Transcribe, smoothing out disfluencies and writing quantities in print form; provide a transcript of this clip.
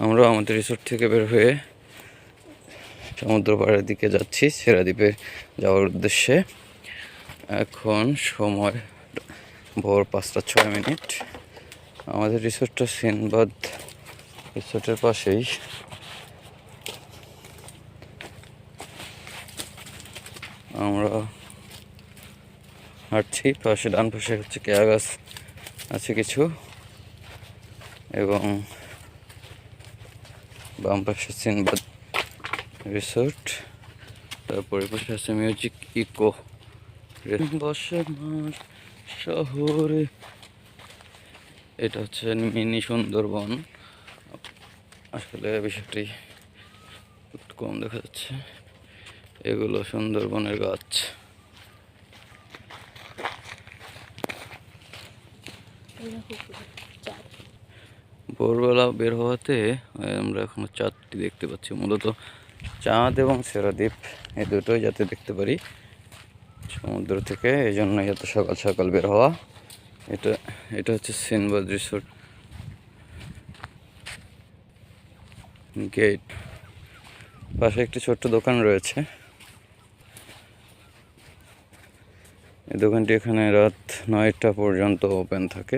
আমরা আমাদের রিসোর্ট থেকে বের হয়ে সমুদ্র পাড়ের দিকে যাচ্ছি, সেরাদ্বীপে যাওয়ার উদ্দেশ্যে। এখন সময় ভোর 5:06। আমাদের রিসোর্টটা সিনবাদ রিসোর্টের পাশেই। আমরা হাঁটছি, পাশে ডান পাশে হচ্ছে কেয়া গাছ আছে কিছু, এবং বাম পাশে সিনবাদ রিসোর্ট, তারপরে পাশে আছে মিউজিক ইকো। বসে মাঠ শহরে, এটা হচ্ছে মিনি সুন্দরবন। আসলে বিষয়টি খুব কম দেখা যাচ্ছে। এগুলো সুন্দরবনের গাছ। ভোরবেলা বের হওয়াতে আমরা এখন চাঁদটি দেখতে পাচ্ছি। মূলত চাঁদ এবং সেরাদ্বীপ এই দুটোই যাতে দেখতে পারি সমুদ্র থেকে, এই জন্যই এত সকাল সকাল বের হওয়া। এটা হচ্ছে সিনবাদ রিসোর্ট গেট। পাশে একটি ছোট্ট দোকান রয়েছে। এই দোকানটি এখানে রাত 9টা পর্যন্ত ওপেন থাকে।